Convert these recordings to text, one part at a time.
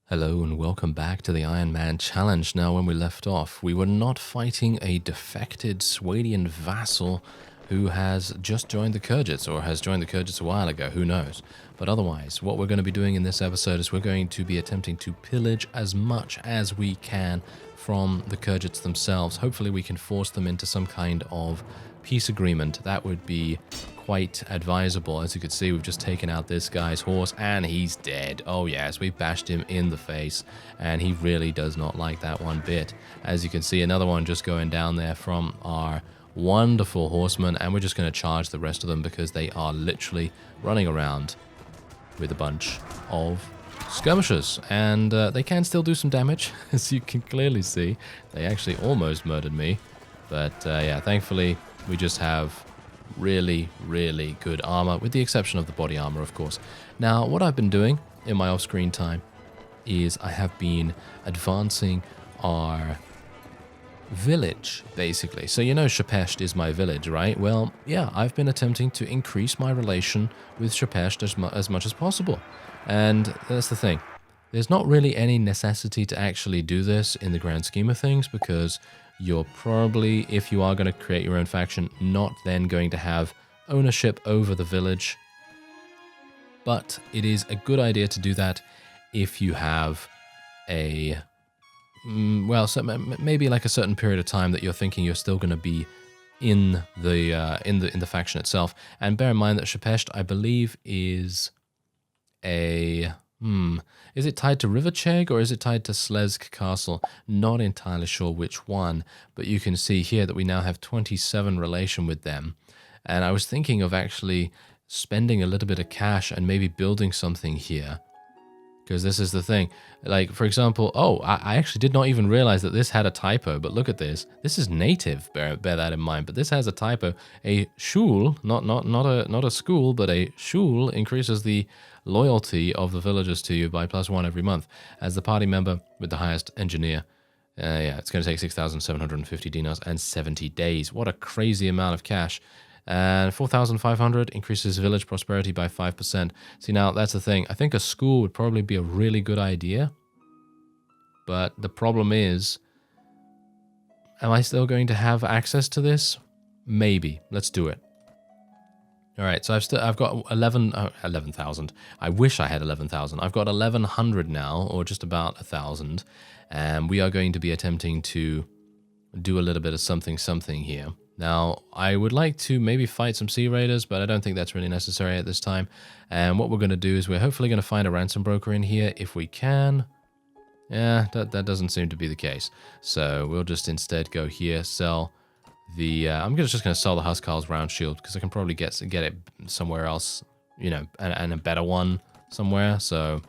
Hello and welcome back to the Ironman challenge. Now, when we left off, we were not fighting a defected Swadian vassal who has just joined the Khergits, or has joined the Khergits a while ago, who knows. But otherwise, what we're going to be doing in this episode is we're going to be attempting to pillage as much as we can from the Khergits themselves. Hopefully we can force them into some kind of peace agreement. That would be quite advisable. As you can see, we've just taken out this guy's horse and he's dead. Oh yes, we bashed him in the face and he really does not like that one bit. As you can see, another one just going down there from our wonderful horsemen, and we're just going to charge the rest of them because they are literally running around with a bunch of skirmishers, and they can still do some damage. As you can clearly see, they actually almost murdered me, but yeah, thankfully we just have really good armor, with the exception of the body armor, of course. Now, what I've been doing in my off-screen time is I have been advancing our village, basically. So you know Shepesht is my village, right? Well, yeah, I've been attempting to increase my relation with Shepesht as much as possible. And that's the thing. There's not really any necessity to actually do this in the grand scheme of things, because you're probably, if you are going to create your own faction, not then going to have ownership over the village. But it is a good idea to do that if you have a, well, so maybe like a certain period of time that you're thinking you're still going to be in the faction itself. And bear in mind that Shepesht, I believe, is a is it tied to Rivercheg or is it tied to Slezsk Castle? Not entirely sure which one, but you can see here that we now have 27 relation with them. And I was thinking of actually spending a little bit of cash and maybe building something here. Because this is the thing. Like, for example, oh, I actually did not even realize that this had a typo, but look at this. This is native, bear that in mind, but this has a typo. A shul, not a school, but a shul increases the loyalty of the villagers to you by +1 every month. As the party member with the highest engineer, yeah, it's going to take 6,750 dinars and 70 days. What a crazy amount of cash. And 4,500 increases village prosperity by 5%. See, now that's the thing. I think a school would probably be a really good idea. But the problem is, am I still going to have access to this? Maybe. Let's do it. All right, so I've got 11,000. I wish I had 11,000. I've got 1,100 now, or just about 1,000. And we are going to be attempting to do a little bit of something here. Now, I would like to maybe fight some Sea Raiders, but I don't think that's really necessary at this time. And what we're going to do is we're hopefully going to find a ransom broker in here if we can. Yeah, that doesn't seem to be the case. So we'll just instead go here, sell the... I'm just going to sell the Huskarl's round shield, because I can probably get it somewhere else, you know, and a better one somewhere. So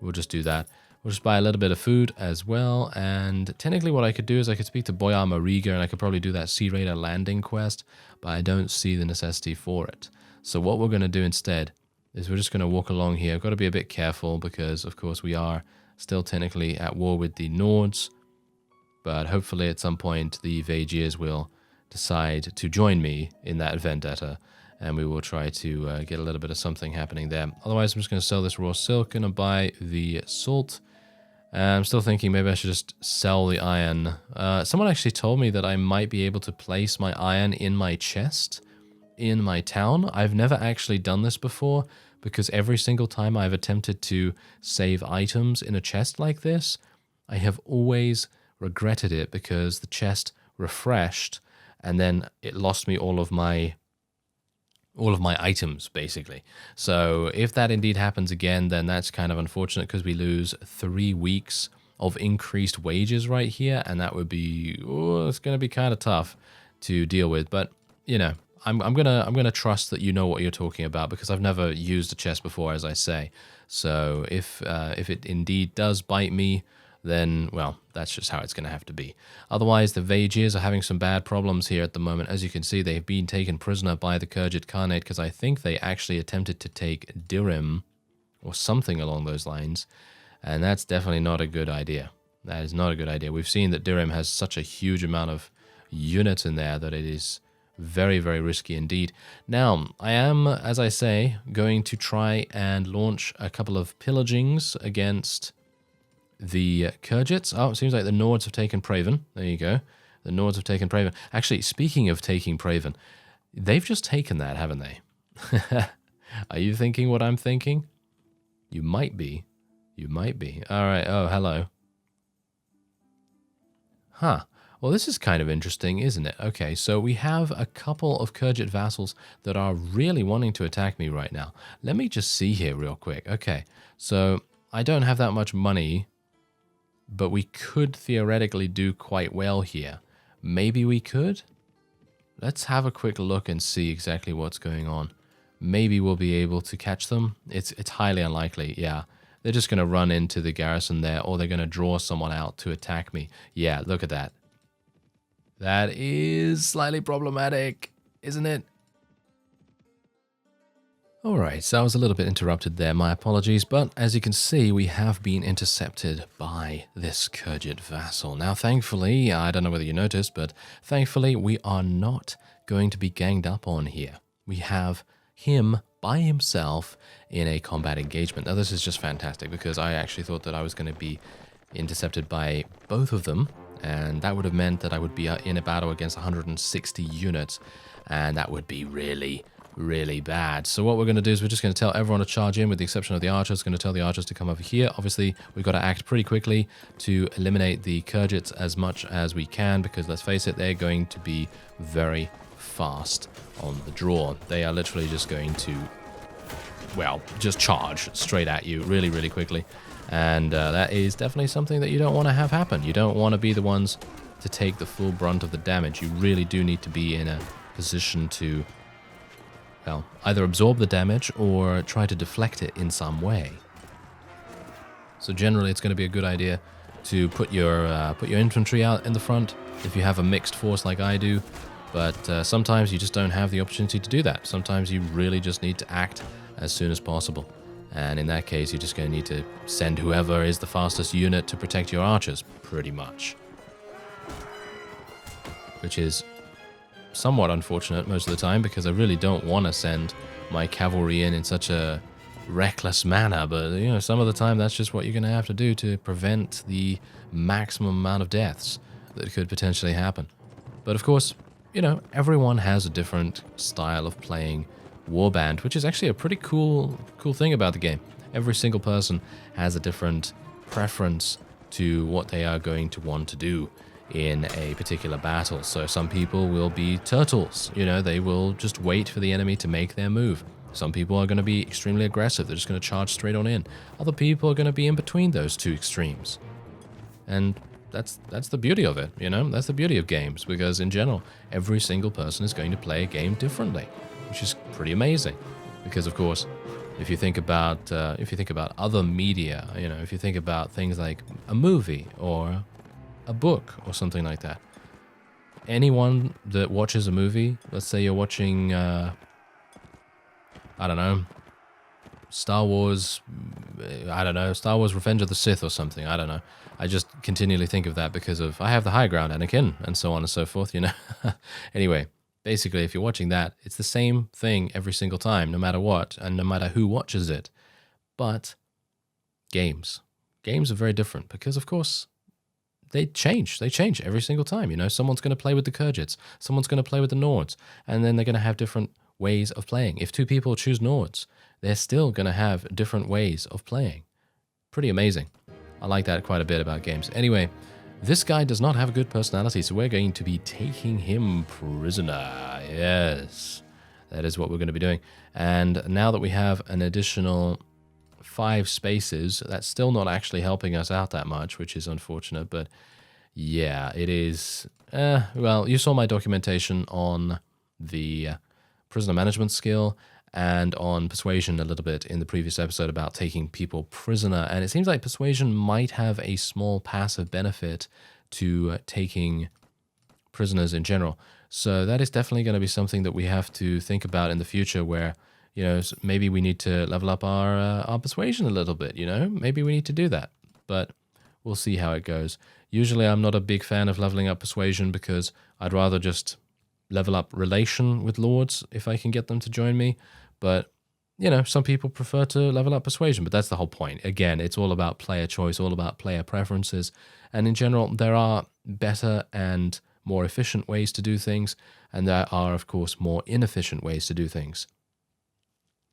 we'll just do that. We'll just buy a little bit of food as well, and technically what I could do is I could speak to Boyar Mariga, and I could probably do that Sea Raider landing quest, but I don't see the necessity for it. So what we're going to do instead is we're just going to walk along here. I've got to be a bit careful because, of course, we are still technically at war with the Nords, but hopefully at some point the Vaegirs will decide to join me in that vendetta, and we will try to get a little bit of something happening there. Otherwise, I'm just going to sell this raw silk, going to buy the salt. I'm still thinking maybe I should just sell the iron. Someone actually told me that I might be able to place my iron in my chest in my town. I've never actually done this before, because every single time I've attempted to save items in a chest like this, I have always regretted it because the chest refreshed and then it lost me all of my items, basically. So if that indeed happens again, then that's kind of unfortunate, because we lose 3 weeks of increased wages right here, and that would be, it's going to be kind of tough to deal with. But you know, I'm gonna trust that you know what you're talking about, because I've never used a chest before, as I say. So if it indeed does bite me, then, well, that's just how it's going to have to be. Otherwise, the Vaegirs are having some bad problems here at the moment. As you can see, they've been taken prisoner by the Khergit Khanate, because I think they actually attempted to take Dirim, or something along those lines, and that's definitely not a good idea. That is not a good idea. We've seen that Dirim has such a huge amount of units in there that it is very risky indeed. Now, I am, as I say, going to try and launch a couple of pillagings against The Khergits, oh, it seems like the Nords have taken Praven. There you go. The Nords have taken Praven. Actually, speaking of taking Praven, they've just taken that, haven't they? Are you thinking what I'm thinking? You might be. You might be. All right. Oh, hello. Huh. Well, this is kind of interesting, isn't it? Okay, so we have a couple of Khergit vassals that are really wanting to attack me right now. Let me just see here real quick. Okay, so I don't have that much money, but we could theoretically do quite well here. Maybe we could? Let's have a quick look and see exactly what's going on. Maybe we'll be able to catch them. It's highly unlikely, yeah. They're just going to run into the garrison there, or they're going to draw someone out to attack me. Yeah, look at that. That is slightly problematic, isn't it? Alright, so I was a little bit interrupted there, my apologies, but as you can see, we have been intercepted by this Khergit vassal. Now, thankfully, I don't know whether you noticed, but thankfully, we are not going to be ganged up on here. We have him by himself in a combat engagement. Now, this is just fantastic, because I actually thought that I was going to be intercepted by both of them, and that would have meant that I would be in a battle against 160 units, and that would be really bad. So what we're going to do is we're just going to tell everyone to charge in, with the exception of the archers. Going to tell the archers to come over here. Obviously, we've got to act pretty quickly to eliminate the Khergits as much as we can, because let's face it, they're going to be very fast on the draw. They are literally just going to, well, just charge straight at you really quickly. And that is definitely something that you don't want to have happen. You don't want to be the ones to take the full brunt of the damage. You really do need to be in a position to, well, either absorb the damage or try to deflect it in some way. So generally, it's going to be a good idea to put your infantry out in the front if you have a mixed force like I do. But sometimes you just don't have the opportunity to do that. Sometimes you really just need to act as soon as possible. And in that case, you're just going to need to send whoever is the fastest unit to protect your archers, pretty much. Which is somewhat unfortunate most of the time, because I really don't want to send my cavalry in such a reckless manner. But, you know, some of the time that's just what you're going to have to do to prevent the maximum amount of deaths that could potentially happen. But of course, you know, everyone has a different style of playing Warband, which is actually a pretty cool thing about the game. Every single person has a different preference to what they are going to want to do in a particular battle. So some people will be turtles, you know, they will just wait for the enemy to make their move. Some people are going to be extremely aggressive, they're just going to charge straight on in. Other people are going to be in between those two extremes. And that's the beauty of it, you know, that's the beauty of games, because in general, every single person is going to play a game differently, which is pretty amazing. Because of course, if you think about other media, you know, if you think about things like a movie or a book or something like that, anyone that watches a movie, let's say you're watching, I don't know, Star Wars Revenge of the Sith or something, I don't know. I just continually think of that because of, I have the high ground, Anakin, and so on and so forth, you know. Anyway, basically, if you're watching that, it's the same thing every single time, no matter what, and no matter who watches it. But games are very different, because of course, they change every single time, you know. Someone's going to play with the Khergits, someone's going to play with the Nords, and then they're going to have different ways of playing. If two people choose Nords, they're still going to have different ways of playing. Pretty amazing. I like that quite a bit about games. Anyway, this guy does not have a good personality, so we're going to be taking him prisoner. Yes, that is what we're going to be doing. And now that we have an additional 5 spaces, that's still not actually helping us out that much, which is unfortunate. But yeah, it is. Well, you saw my documentation on the prisoner management skill and on persuasion a little bit in the previous episode about taking people prisoner. And it seems like persuasion might have a small passive benefit to taking prisoners in general. So that is definitely going to be something that we have to think about in the future, where, you know, maybe we need to level up our persuasion a little bit, you know? Maybe we need to do that. But we'll see how it goes. Usually I'm not a big fan of leveling up persuasion, because I'd rather just level up relation with lords if I can get them to join me. But you know, some people prefer to level up persuasion, but that's the whole point. Again, it's all about player choice, all about player preferences. And in general, there are better and more efficient ways to do things, and there are, of course, more inefficient ways to do things.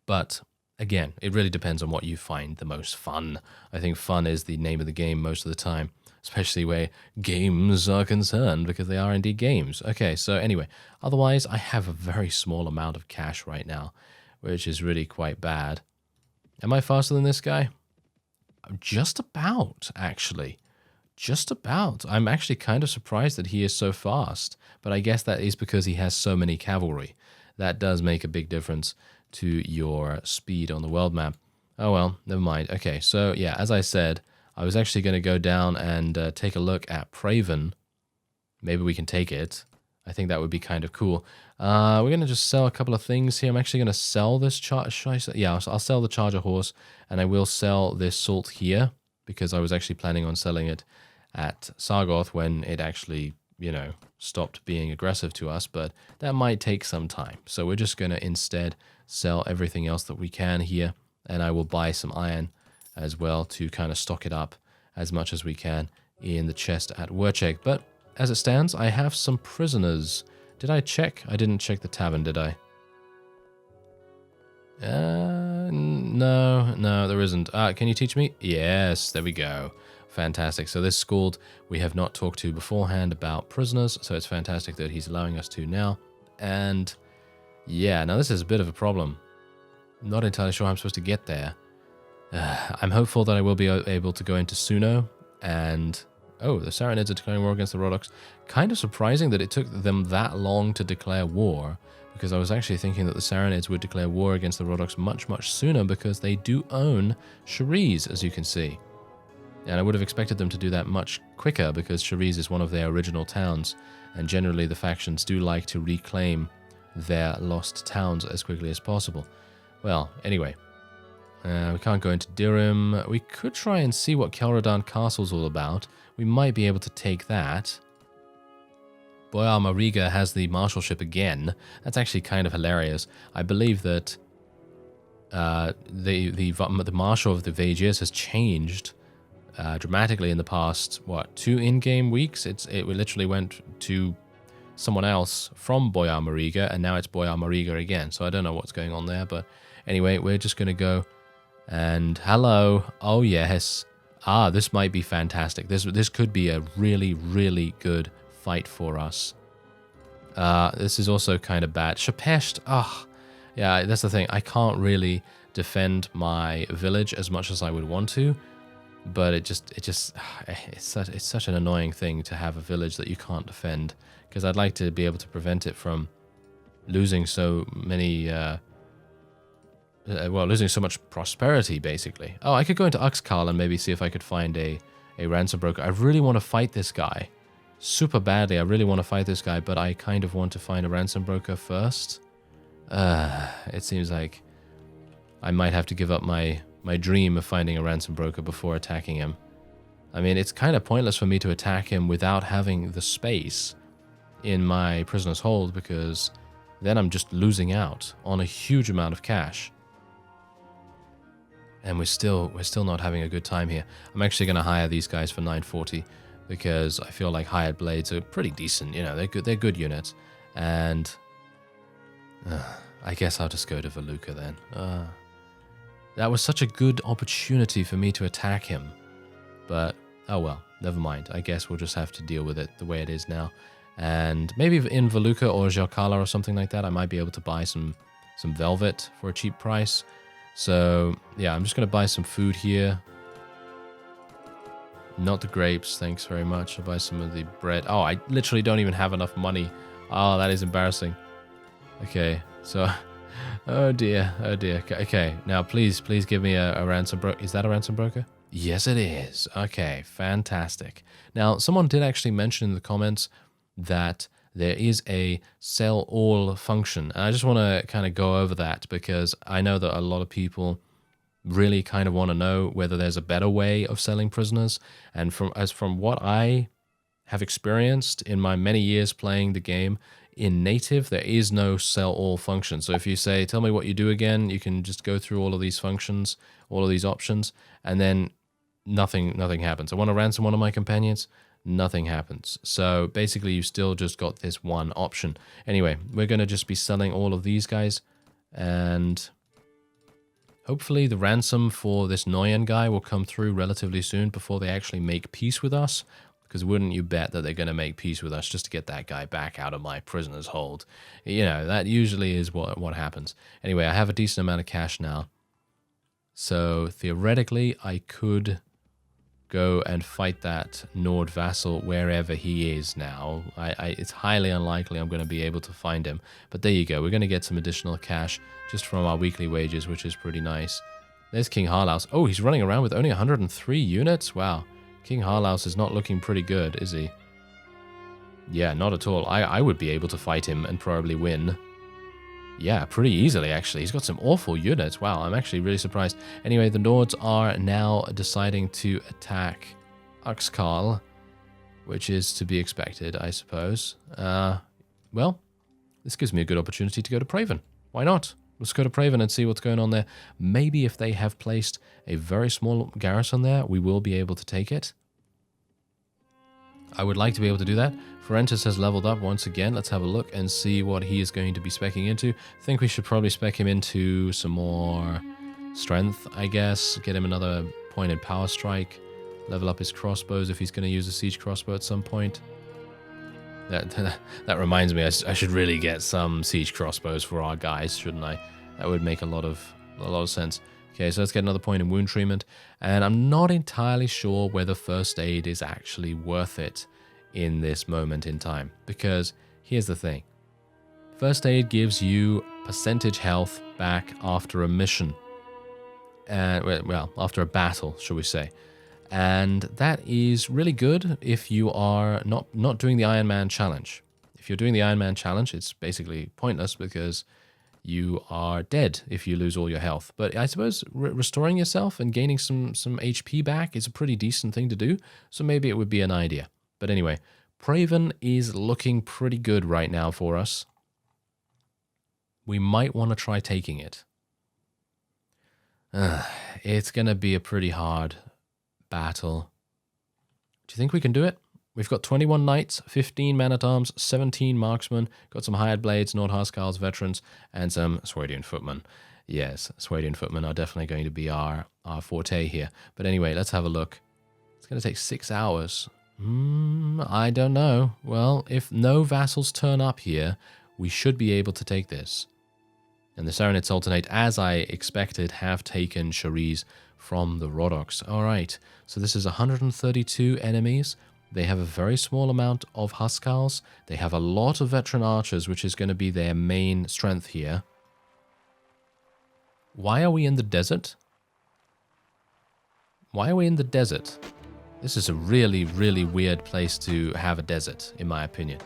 But again, it really depends on what you find the most fun. I think fun is the name of the game most of the time, especially where games are concerned, because they are indeed games. Okay, so anyway, otherwise, I have a very small amount of cash right now, which is really quite bad. Am I faster than this guy? Just about, actually. Just about. I'm actually kind of surprised that he is so fast, but I guess that is because he has so many cavalry. That does make a big difference to your speed on the world map. Oh well, never mind. Okay, so yeah, as I said, I was actually going to go down and take a look at Praven. Maybe we can take it. I think that would be kind of cool. We're going to just sell a couple of things here. I'm actually going to sell this charger. Yeah, I'll sell the charger horse, and I will sell this salt here, because I was actually planning on selling it at Sargoth when it actually, you know, stopped being aggressive to us, but that might take some time. So we're just going to instead sell everything else that we can here, and I will buy some iron as well to kind of stock it up as much as we can in the chest at Wurchek. But as it stands, I have some prisoners. Did I check? I didn't check the tavern, did I? No, there isn't. Can you teach me? Yes, there we go. Fantastic. So this Skuld we have not talked to beforehand about prisoners, so it's fantastic that he's allowing us to now. And yeah, now this is a bit of a problem. Not entirely sure how I'm supposed to get there. I'm hopeful that I will be able to go into Suno and... Oh, the Saranids are declaring war against the Rodox. Kind of surprising that it took them that long to declare war, because I was actually thinking that the Saranids would declare war against the Rodox much, much sooner, because they do own Shariz, as you can see. And I would have expected them to do that much quicker, because Shariz is one of their original towns, and generally the factions do like to reclaim their lost towns as quickly as possible. Well, anyway, we can't go into Dirim. We could try and see what Kelradan Castle's all about. We might be able to take that. Boyar Mariga has the marshalship again. That's actually kind of hilarious. I believe that the marshal of the Vaegirs has changed dramatically in the past, 2 in-game weeks? It literally went to someone else from Boyar Mariga, and now it's Boyar Mariga again. So I don't know what's going on there, but anyway, we're just going to go and hello. Oh, yes. This might be fantastic. This could be a really, really good fight for us. This is also kind of bad. Shapesht. Yeah, that's the thing. I can't really defend my village as much as I would want to, but it's such an annoying thing to have a village that you can't defend, because I'd like to be able to prevent it from losing so many, losing so much prosperity, basically. Oh, I could go into Uxkhal and maybe see if I could find a ransom broker. I really want to fight this guy super badly. I really want to fight this guy, but I kind of want to find a ransom broker first. It seems like I might have to give up my dream of finding a ransom broker before attacking him. I mean, it's kind of pointless for me to attack him without having the space in my prisoner's hold, because then I'm just losing out on a huge amount of cash. And we're still not having a good time here. I'm actually going to hire these guys for 940, because I feel like hired blades are pretty decent. You know, they're good units. And I guess I'll just go to Valuka then. That was such a good opportunity for me to attack him. But, oh well, never mind. I guess we'll just have to deal with it the way it is now. And maybe in Valuka or Jalkala or something like that, I might be able to buy some velvet for a cheap price. So, yeah, I'm just going to buy some food here. Not the grapes, thanks very much. I'll buy some of the bread. Oh, I literally don't even have enough money. Oh, that is embarrassing. Okay, so... Oh dear. Okay, now please give me a ransom broker. Is that a ransom broker? Yes, it is. Okay, fantastic. Now, someone did actually mention in the comments that there is a sell all function. And I just want to kind of go over that, because I know that a lot of people really kind of want to know whether there's a better way of selling prisoners. And from what I have experienced in my many years playing the game, in native, there is no sell all function. So if you say, tell me what you do again, you can just go through all of these functions, all of these options, and then nothing happens. I want to ransom one of my companions, nothing happens. So basically you still just got this one option. Anyway, we're going to just be selling all of these guys, and hopefully the ransom for this Noyan guy will come through relatively soon before they actually make peace with us. Because wouldn't you bet that they're going to make peace with us just to get that guy back out of my prisoner's hold? You know, that usually is what happens. Anyway, I have a decent amount of cash now. So theoretically, I could go and fight that Nord vassal wherever he is now. It's highly unlikely I'm going to be able to find him. But there you go. We're going to get some additional cash just from our weekly wages, which is pretty nice. There's King Harlaus. Oh, he's running around with only 103 units? Wow. King Harlaus is not looking pretty good, is he? Yeah, not at all. I would be able to fight him and probably win. Yeah, pretty easily, actually. He's got some awful units. Wow, I'm actually really surprised. Anyway, the Nords are now deciding to attack Uxkhal, which is to be expected, I suppose. Well, this gives me a good opportunity to go to Praven. Why not? Let's go to Praven and see what's going on there. Maybe if they have placed a very small garrison there, we will be able to take it. I would like to be able to do that. Ferentis has leveled up once again. Let's have a look and see what he is going to be speccing into. I think we should probably spec him into some more strength, I guess. Get him another point in power strike. Level up his crossbows if he's going to use a siege crossbow at some point. That reminds me, I should really get some siege crossbows for our guys, shouldn't I? That would make a lot of sense. Okay, so let's get another point in wound treatment. And I'm not entirely sure whether first aid is actually worth it in this moment in time. Because here's the thing. First aid gives you percentage health back after a mission. Well, after a battle, shall we say. And that is really good if you are not doing the Ironman challenge. If you're doing the Ironman challenge, it's basically pointless because you are dead if you lose all your health. But I suppose restoring yourself and gaining some HP back is a pretty decent thing to do, so maybe it would be an idea. But anyway, Praven is looking pretty good right now for us. We might want to try taking it. It's going to be a pretty hard battle. Do you think we can do it? We've got 21 knights, 15 man-at-arms, 17 marksmen, got some hired blades, Nordharskal's veterans, and some Swadian footmen. Yes, Swadian footmen are definitely going to be our forte here. But anyway, let's have a look. It's going to take 6 hours. I don't know. Well, if no vassals turn up here, we should be able to take this. And the Saranid Sultanate, as I expected, have taken Shariz from the Rhodoks. Alright, so this is 132 enemies. They have a very small amount of Huskals. They have a lot of veteran archers, which is going to be their main strength here. Why are we in the desert? Why are we in the desert? This is a really, really weird place to have a desert, in my opinion.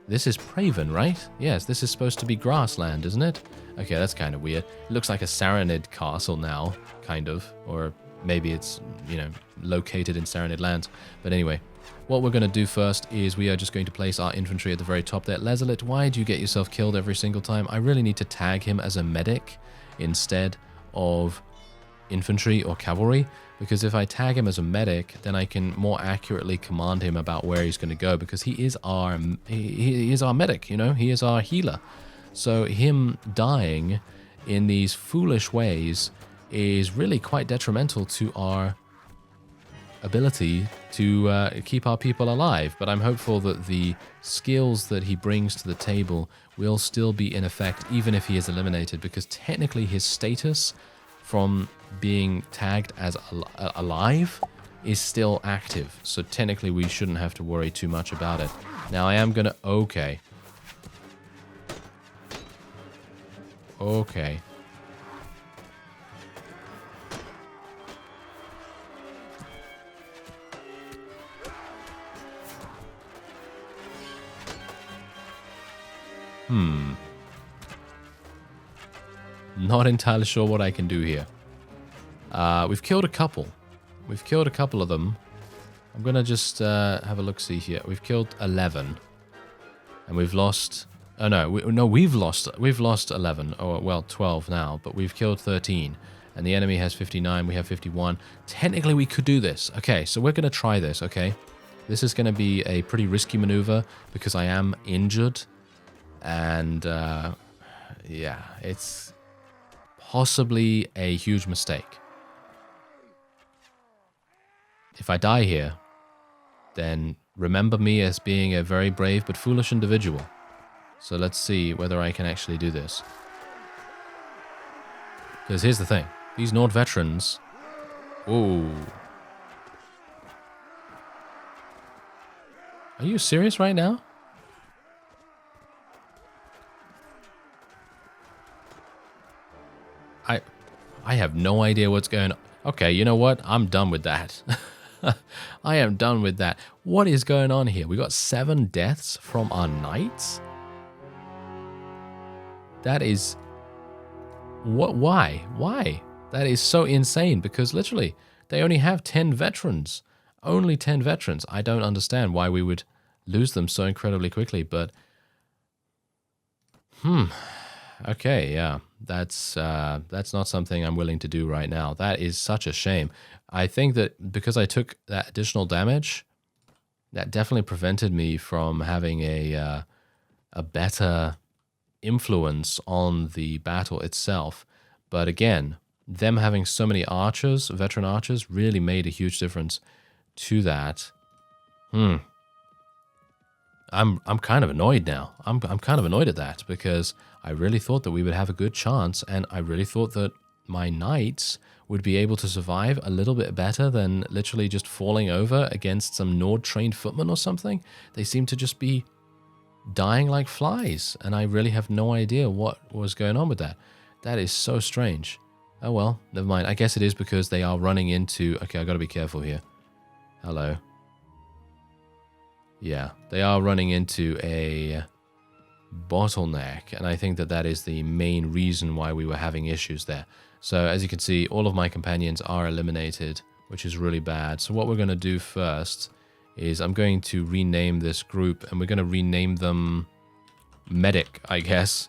This is Praven, right? Yes, this is supposed to be grassland, isn't it? Okay, that's kind of weird. It looks like a Saranid castle now, kind of. Or maybe it's, you know, located in Saranid lands. But anyway, what we're going to do first is we are just going to place our infantry at the very top there. Lezelit, why do you get yourself killed every single time? I really need to tag him as a medic instead of infantry or cavalry. Because if I tag him as a medic, then I can more accurately command him about where he's going to go. Because he is our medic, you know? He is our healer. So him dying in these foolish ways is really quite detrimental to our ability to keep our people alive. But I'm hopeful that the skills that he brings to the table will still be in effect even if he is eliminated. Because technically his status from being tagged as alive is still active. So technically we shouldn't have to worry too much about it. Now I am going to... Okay. Not entirely sure what I can do here. We've killed a couple. We've killed a couple of them. I'm going to just have a look-see here. We've killed 11. And we've lost... Oh, no. We've lost 11. Or, well, 12 now. But we've killed 13. And the enemy has 59. We have 51. Technically, we could do this. Okay, so we're going to try this, okay? This is going to be a pretty risky maneuver because I am injured. And, yeah, it's possibly a huge mistake. If I die here, then remember me as being a very brave but foolish individual. So let's see whether I can actually do this. Because here's the thing. These Nord veterans... Ooh. Are you serious right now? I have no idea what's going on. Okay, you know what? I'm done with that. I am done with that. What is going on here? We got 7 deaths from our knights? That is... What? Why? Why? That is so insane because literally they only have 10 veterans. Only 10 veterans. I don't understand why we would lose them so incredibly quickly, but... Okay, yeah. That's not something I'm willing to do right now. That is such a shame. I think that because I took that additional damage, that definitely prevented me from having a better influence on the battle itself. But again, them having so many archers, veteran archers, really made a huge difference to that. I'm kind of annoyed now. I'm kind of annoyed at that because I really thought that we would have a good chance, and I really thought that my knights would be able to survive a little bit better than literally just falling over against some Nord-trained footmen or something. They seem to just be dying like flies, and I really have no idea what was going on with that. That is so strange. Oh well, never mind. I guess it is because they are running into... Okay, I got to be careful here. Hello. Yeah, they are running into a bottleneck, and I think that that is the main reason why we were having issues there. So as you can see, all of my companions are eliminated, which is really bad. So what we're going to do first is I'm going to rename this group, and we're going to rename them Medic, I guess.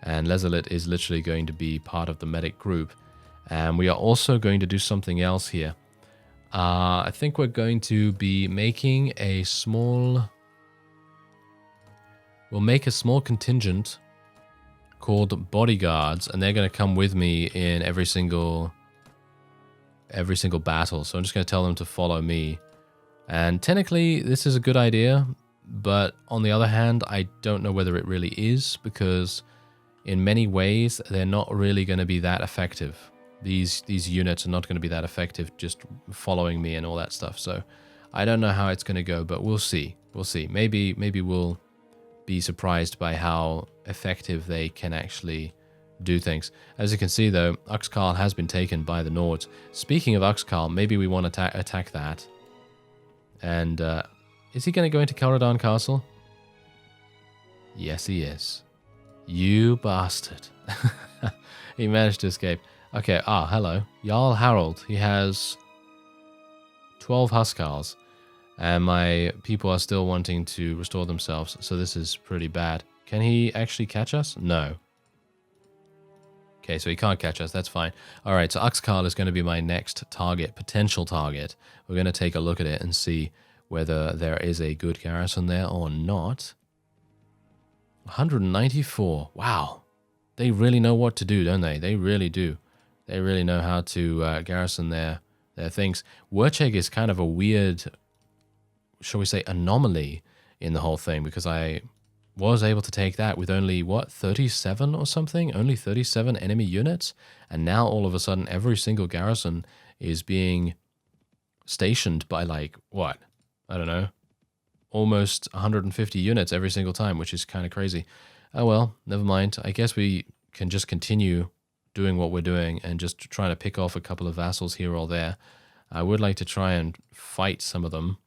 And Lezelit is literally going to be part of the Medic group. And we are also going to do something else here. I think we're going to be making a small... We'll make a small contingent called bodyguards, and they're going to come with me in every single battle. So I'm just going to tell them to follow me. And technically, this is a good idea, but on the other hand, I don't know whether it really is, because in many ways, they're not really going to be that effective. These units are not going to be that effective just following me and all that stuff. So I don't know how it's going to go, but we'll see. We'll see. Maybe we'll be surprised by how effective they can actually do things. As you can see, though, Uxkhal has been taken by the Nords. Speaking of Uxkhal, maybe we want to attack that. And is he going to go into Kelradan Castle? Yes, he is. You bastard. He managed to escape. Okay, hello. Jarl Harold. He has 12 Huskars. And my people are still wanting to restore themselves, so this is pretty bad. Can he actually catch us? No. Okay, so he can't catch us. That's fine. All right, so Uxkhal is going to be my next target, potential target. We're going to take a look at it and see whether there is a good garrison there or not. 194. Wow. They really know what to do, don't they? They really do. They really know how to garrison their things. Wurcheg is kind of a weird, shall we say, anomaly in the whole thing, because I was able to take that with only, what, 37 or something? Only 37 enemy units? And now all of a sudden every single garrison is being stationed by, like, what? I don't know. Almost 150 units every single time, which is kind of crazy. Oh well, never mind. I guess we can just continue doing what we're doing and just trying to pick off a couple of vassals here or there. I would like to try and fight some of them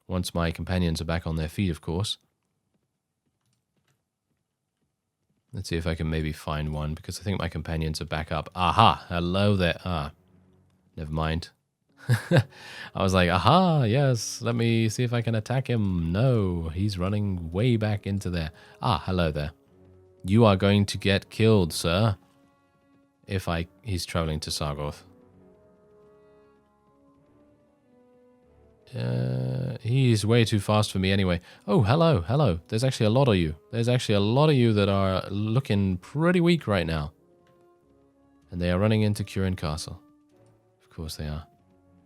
once my companions are back on their feet, of course. Let's see if I can maybe find one, because I think my companions are back up. Aha! Hello there. Never mind. I was like, aha, yes, let me see if I can attack him. No, he's running way back into there. Ah, hello there. You are going to get killed, sir. He's traveling to Sargoth. He's way too fast for me anyway. Oh, hello, hello. There's actually a lot of you. There's actually a lot of you that are looking pretty weak right now. And they are running into Kurin Castle. Of course they are.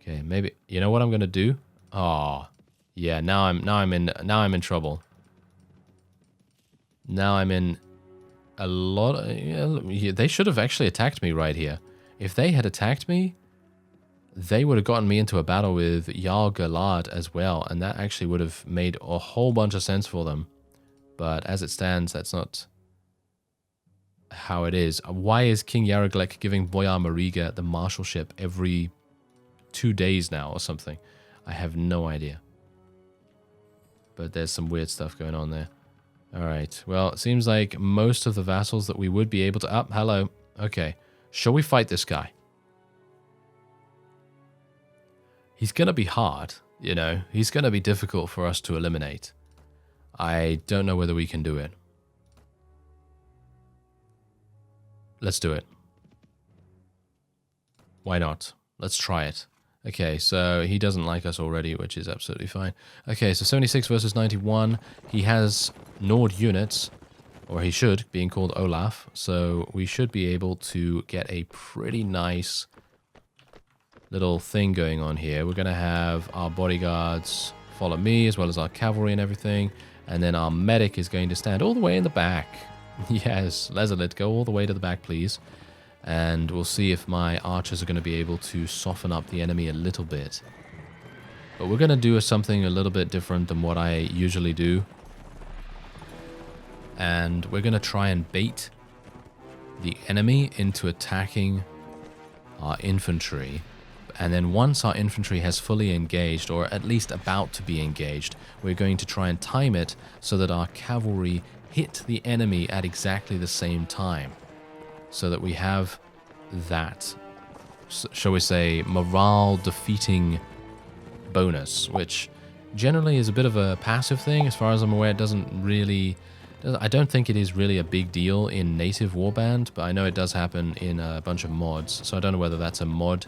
Okay, maybe you know what I'm gonna do? Oh, yeah. Now I'm in trouble. Now I'm in a lot. They should have actually attacked me right here. If they had attacked me, they would have gotten me into a battle with Jarl Galad as well, and that actually would have made a whole bunch of sense for them. But as it stands, that's not how it is. Why is King Yaraglek giving Boyar Mariga the marshalship every 2 days now or something? I have no idea. But there's some weird stuff going on there. Alright, well, it seems like most of the vassals that we would be able to... hello. Okay. Shall we fight this guy? He's going to be hard, you know. He's going to be difficult for us to eliminate. I don't know whether we can do it. Let's do it. Why not? Let's try it. Okay, so he doesn't like us already, which is absolutely fine. Okay, so 76 versus 91. He has Nord units, or he should, being called Olaf. So we should be able to get a pretty nice little thing going on here. We're going to have our bodyguards follow me, as well as our cavalry and everything. And then our medic is going to stand all the way in the back. Yes, Lezelit, go all the way to the back, please. And we'll see if my archers are going to be able to soften up the enemy a little bit. But we're going to do something a little bit different than what I usually do. And we're going to try and bait the enemy into attacking our infantry. And then once our infantry has fully engaged, or at least about to be engaged, we're going to try and time it so that our cavalry hit the enemy at exactly the same time. So that we have that, shall we say, morale-defeating bonus, which generally is a bit of a passive thing. As far as I'm aware, it doesn't really... I don't think it is really a big deal in native Warband, but I know it does happen in a bunch of mods, so I don't know whether that's a mod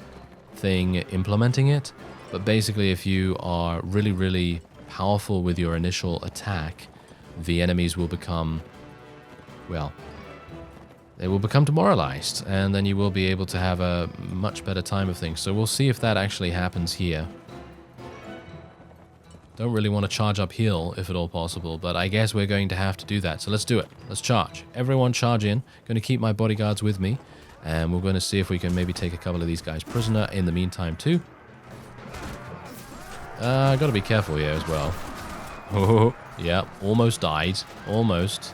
thing implementing it. But basically, if you are really, really powerful with your initial attack, the enemies will become, well... they will become demoralized, and then you will be able to have a much better time of things. So we'll see if that actually happens here. Don't really want to charge uphill, if at all possible, but I guess we're going to have to do that. So let's do it. Let's charge. Everyone charge in. Going to keep my bodyguards with me, and we're going to see if we can maybe take a couple of these guys prisoner in the meantime, too. Got to be careful here as well. Oh, yeah, almost died. Almost.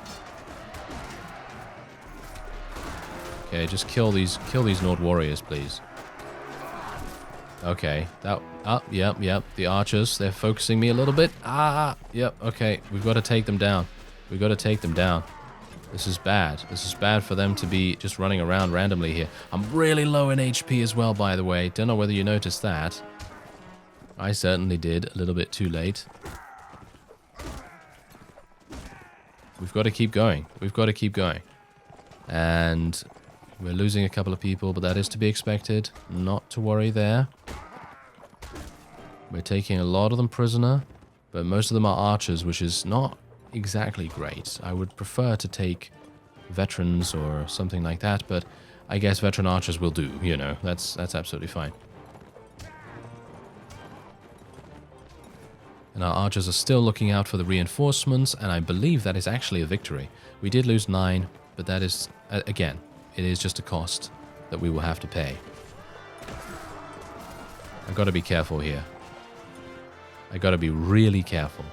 Okay, just kill these Nord warriors, please. Okay, that... yep. The archers, they're focusing me a little bit. Yep, okay. We've got to take them down. We've got to take them down. This is bad. This is bad for them to be just running around randomly here. I'm really low in HP as well, by the way. Don't know whether you noticed that. I certainly did, a little bit too late. We've got to keep going. We've got to keep going. And... we're losing a couple of people, but that is to be expected. Not to worry there. We're taking a lot of them prisoner, but most of them are archers, which is not exactly great. I would prefer to take veterans or something like that, but I guess veteran archers will do, you know. That's absolutely fine. And our archers are still looking out for the reinforcements, and I believe that is actually a victory. We did lose 9, but that is, again... it is just a cost that we will have to pay. I've got to be careful here. I've got to be really careful.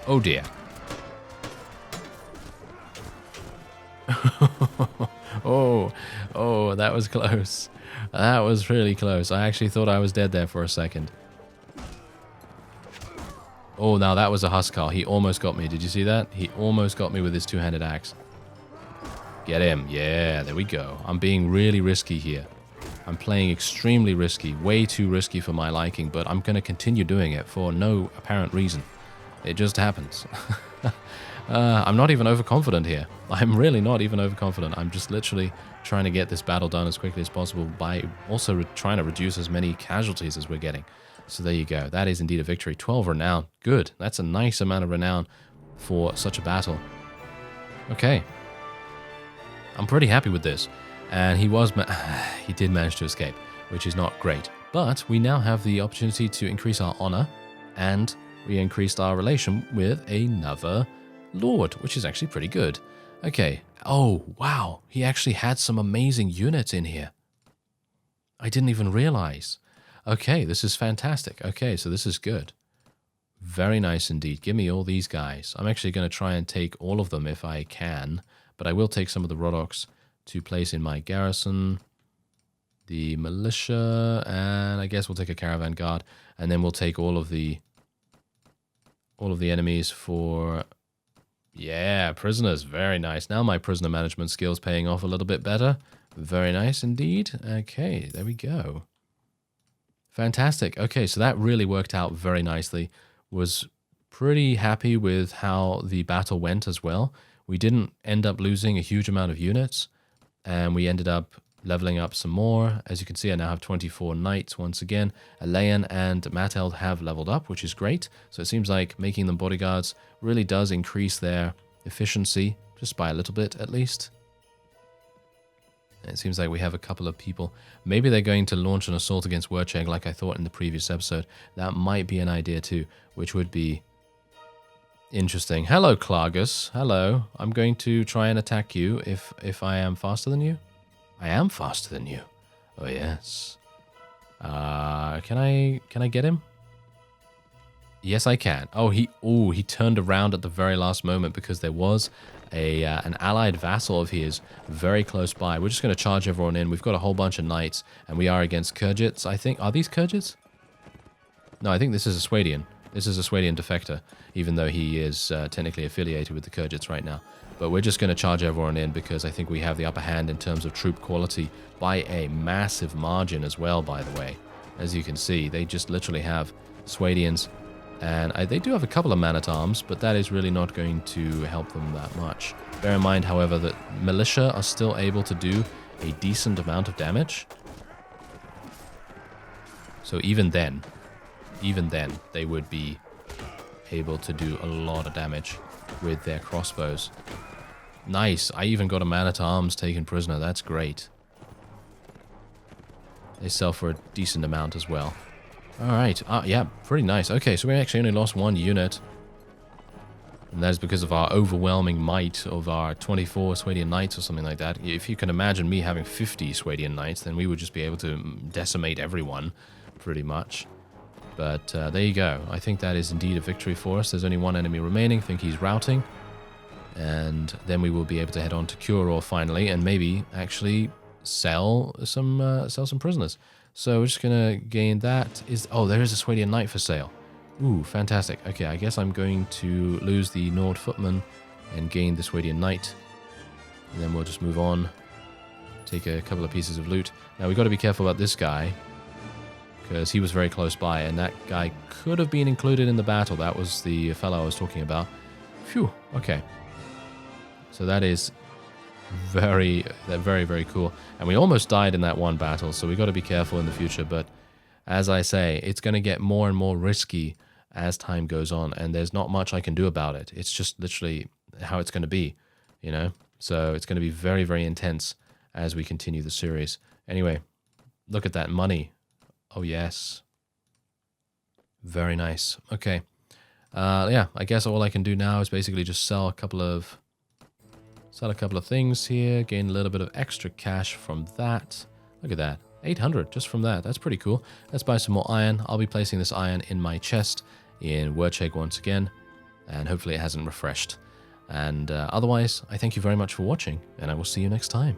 Oh dear. Oh, that was close. That was really close. I actually thought I was dead there for a second. Oh, now that was a Huskar. He almost got me. Did you see that? He almost got me with his two-handed axe. Get him. Yeah, there we go. I'm being really risky here. I'm playing extremely risky, way too risky for my liking, but I'm going to continue doing it for no apparent reason. It just happens. I'm not even overconfident here. I'm really not even overconfident. I'm just literally trying to get this battle done as quickly as possible by also trying to reduce as many casualties as we're getting. So there you go. That is indeed a victory. 12 renown. Good. That's a nice amount of renown for such a battle. Okay. I'm pretty happy with this. And he did manage to escape, which is not great. But we now have the opportunity to increase our honor, and we increased our relation with another lord, which is actually pretty good. Okay. Oh, wow. He actually had some amazing units in here. I didn't even realize. Okay, this is fantastic. Okay, so this is good. Very nice indeed. Give me all these guys. I'm actually going to try and take all of them if I can, but I will take some of the Rodoks to place in my garrison, the militia, and I guess we'll take a caravan guard, and then we'll take all of the enemies for, yeah, prisoners. Very nice. Now my prisoner management skills paying off a little bit better. Very nice indeed. Okay, there we go. Fantastic. Okay, so that really worked out very nicely. Was pretty happy with how the battle went as well. We didn't end up losing a huge amount of units, and we ended up leveling up some more. As you can see, I now have 24 knights once again. Ellil and Mattchu have leveled up, which is great. So it seems like making them bodyguards really does increase their efficiency, just by a little bit at least. It seems like we have a couple of people. Maybe they're going to launch an assault against Wurcheg like I thought in the previous episode. That might be an idea too, which would be interesting. Hello, Klagus. Hello. I'm going to try and attack you if I am faster than you. I am faster than you. Oh, yes. Can I get him? Yes, I can. Oh, he turned around at the very last moment because there was an allied vassal of his very close by. We're just going to charge everyone in. We've got a whole bunch of knights, and we are against Khergits, I think. Are these Khergits? No, I think this is a Swadian. This is a Swadian defector, even though he is technically affiliated with the Khergits right now. But we're just going to charge everyone in because I think we have the upper hand in terms of troop quality by a massive margin as well, by the way. As you can see, they just literally have Swadians, and they do have a couple of man-at-arms, but that is really not going to help them that much. Bear in mind, however, that militia are still able to do a decent amount of damage. So even then, they would be able to do a lot of damage with their crossbows. Nice. I even got a man-at-arms taken prisoner. That's great. They sell for a decent amount as well. Alright. Yeah, pretty nice. Okay, so we actually only lost one unit. And that is because of our overwhelming might of our 24 Swadian Knights or something like that. If you can imagine me having 50 Swadian Knights, then we would just be able to decimate everyone, pretty much. But there you go. I think that is indeed a victory for us. There's only one enemy remaining. I think he's routing. And then we will be able to head on to Curor finally, and maybe actually sell some prisoners. So we're just going to gain that. Oh, there is a Swadian Knight for sale. Ooh, fantastic. Okay, I guess I'm going to lose the Nord Footman and gain the Swadian Knight. And then we'll just move on. Take a couple of pieces of loot. Now, we've got to be careful about this guy, because he was very close by, and that guy could have been included in the battle. That was the fellow I was talking about. Phew, okay. So that is very, very cool. And we almost died in that one battle, so we got to be careful in the future. But as I say, it's going to get more and more risky as time goes on, and there's not much I can do about it. It's just literally how it's going to be, you know? So it's going to be very, very intense as we continue the series. Anyway, look at that money. Oh, yes. Very nice. Okay. Yeah, I guess all I can do now is basically just sell a couple of things here, gain a little bit of extra cash from that. Look at that. 800 just from that. That's pretty cool. Let's buy some more iron. I'll be placing this iron in my chest in Wurcheg once again, and hopefully it hasn't refreshed. And otherwise, I thank you very much for watching, and I will see you next time.